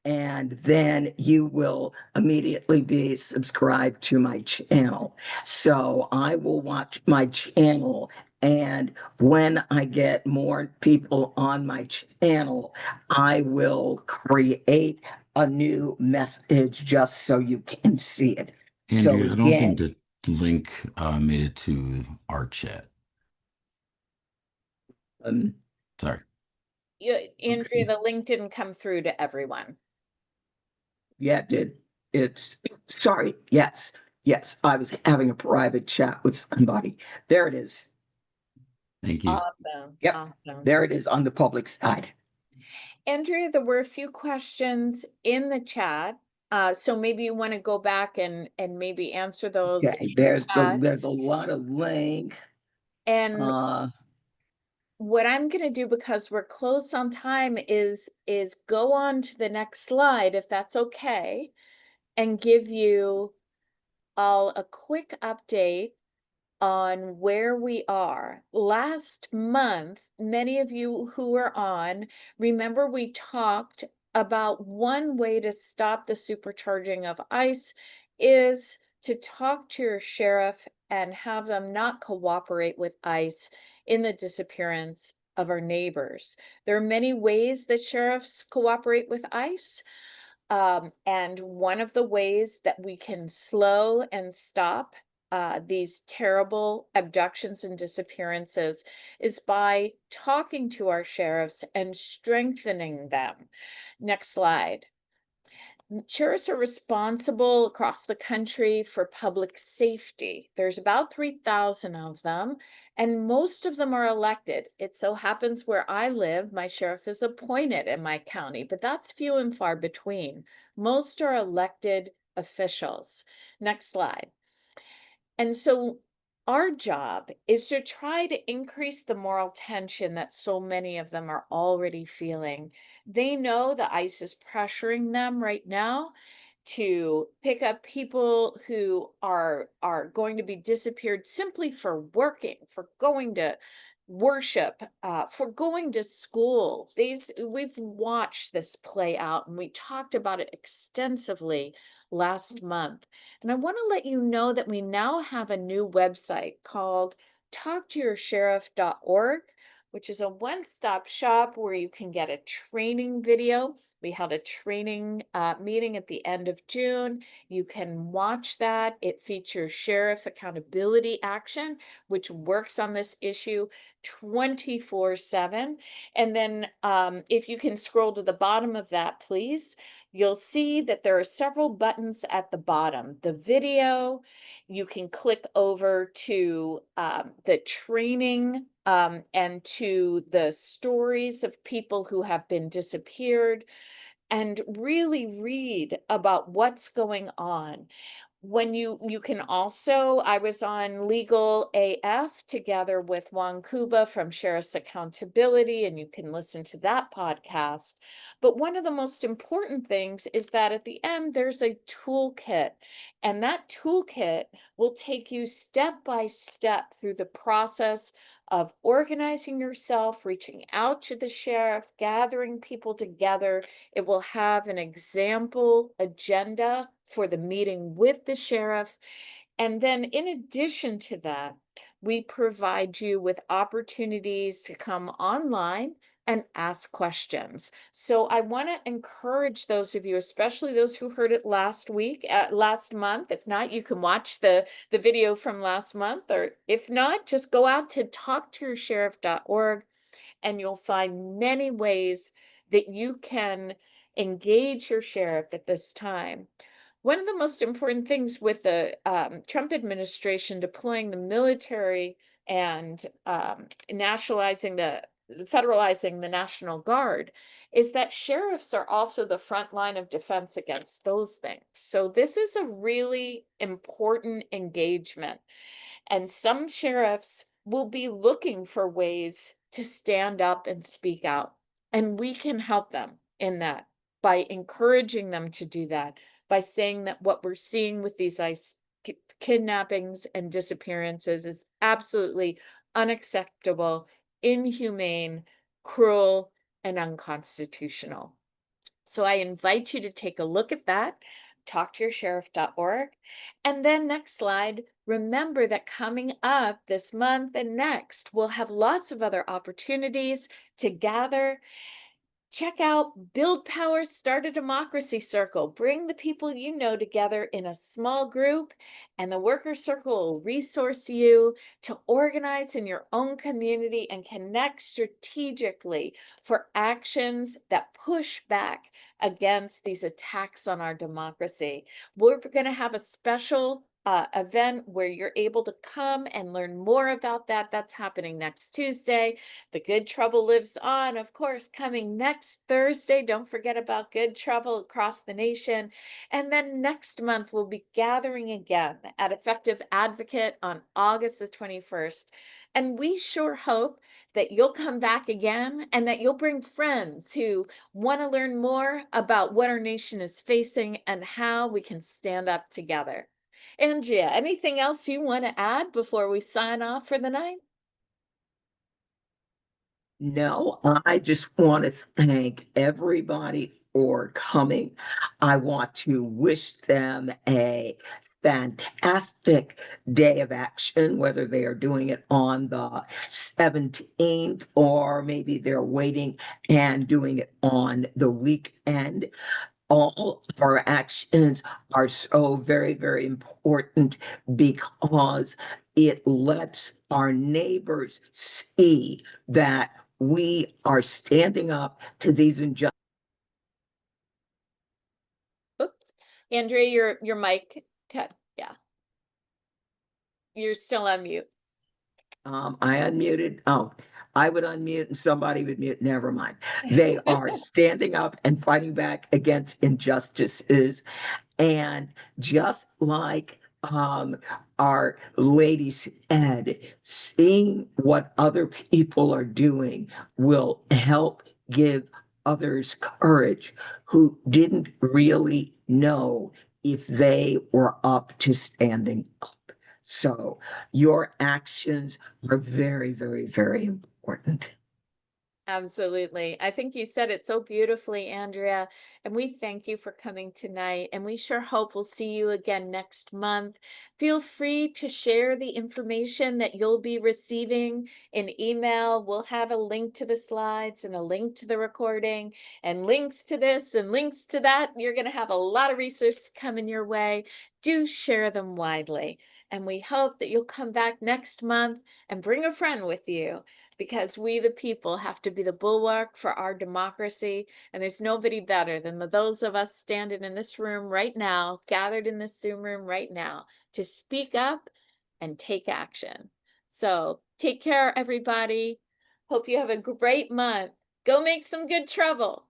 And then you will immediately be subscribed to my channel. So I will watch my channel, and when I get more people on my channel, I will create a new message just so you can see it. So Andrea, I don't think again, the link made it to our chat. um, Sorry. Yeah, Andrea, the link didn't come through to everyone. yeah, it's sorry. Yes, I was having a private chat with somebody. There it is. Thank you. Awesome. Yep. Awesome. There it is on the public side. Andrea, there were a few questions in the chat. So maybe you want to go back and maybe answer those. Okay, in the chat. there's a lot of link. And what I'm going to do, because we're close on time, is go on to the next slide, if that's okay, and give you all a quick update on where we are. Last month, many of you who were on, remember we talked about one way to stop the supercharging of ICE is to talk to your sheriff and have them not cooperate with ICE in the disappearance of our neighbors. There are many ways that sheriffs cooperate with ICE. And one of the ways that we can slow and stop these terrible abductions and disappearances is by talking to our sheriffs and strengthening them. Next slide. Sheriffs are responsible across the country for public safety. There's about 3,000 of them, and most of them are elected. It so happens where I live, my sheriff is appointed in my county, but that's few and far between. Most are elected officials. Next slide. And so our job is to try to increase the moral tension that so many of them are already feeling. They know the ICE is pressuring them right now to pick up people who are going to be disappeared simply for working, for going to worship, for going to school. We've watched this play out, and we talked about it extensively last month. And I want to let you know that we now have a new website called talktoyoursheriff.org, which is a one-stop shop where you can get a training video. We held a training meeting at the end of June. You can watch that. It features Sheriff Accountability Action, which works on this issue 24/7. And then if you can scroll to the bottom of that, please, you'll see that there are several buttons at the bottom. The video, you can click over to the training and to the stories of people who have been disappeared, and really read about what's going on. When you can also, I was on Legal AF together with Juan Cuba from Sheriff's Accountability, and you can listen to that podcast. But one of the most important things is that at the end, there's a toolkit, and that toolkit will take you step by step through the process of organizing yourself, reaching out to the sheriff, gathering people together. It will have an example agenda for the meeting with the sheriff. And then in addition to that, we provide you with opportunities to come online and ask questions. So I want to encourage those of you, especially those who heard it last month. If not, you can watch the video from last month, or if not, just go out to talktoyoursheriff.org and you'll find many ways that you can engage your sheriff at this time. One of the most important things with the Trump administration deploying the military and nationalizing the federalizing the National Guard, is that sheriffs are also the front line of defense against those things. So this is a really important engagement. And some sheriffs will be looking for ways to stand up and speak out. And we can help them in that by encouraging them to do that, by saying that what we're seeing with these ICE kidnappings and disappearances is absolutely unacceptable, inhumane, cruel, and unconstitutional. So I invite you to take a look at that, talktoyoursheriff.org. And then next slide, remember that coming up this month and next, we'll have lots of other opportunities to gather. Check out Build Power, Start a Democracy Circle. Bring the people you know together in a small group, and the Worker Circle will resource you to organize in your own community and connect strategically for actions that push back against these attacks on our democracy. We're going to have a special event where you're able to come and learn more about that. That's happening next Tuesday. The Good Trouble Lives On, of course, coming next Thursday. Don't forget about Good Trouble across the nation. And then next month, we'll be gathering again at Effective Advocate on August the 21st. And we sure hope that you'll come back again and that you'll bring friends who want to learn more about what our nation is facing and how we can stand up together. Andrea, anything else you want to add before we sign off for the night? No, I just want to thank everybody for coming. I want to wish them a fantastic day of action, whether they are doing it on the 17th or maybe they're waiting and doing it on the weekend. All of our actions are so very, very important because it lets our neighbors see that we are standing up to these injustices. Oops. Andrea, your mic, yeah. You're still on mute. I unmuted. Oh, I would unmute and somebody would mute. Never mind. They are standing up and fighting back against injustices. And just like our lady said, seeing what other people are doing will help give others courage who didn't really know if they were up to standing up. So your actions are very, very, very important. Absolutely. I think you said it so beautifully, Andrea, and we thank you for coming tonight, and we sure hope we'll see you again next month. Feel free to share the information that you'll be receiving in email. We'll have a link to the slides and a link to the recording and links to this and links to that. You're going to have a lot of resources coming your way. Do share them widely. And we hope that you'll come back next month and bring a friend with you, because we, the people, have to be the bulwark for our democracy. And there's nobody better than those of us standing in this room right now, gathered in this Zoom room right now, to speak up and take action. So take care, everybody. Hope you have a great month. Go make some good trouble.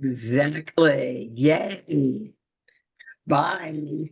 Exactly. Yay. Bye.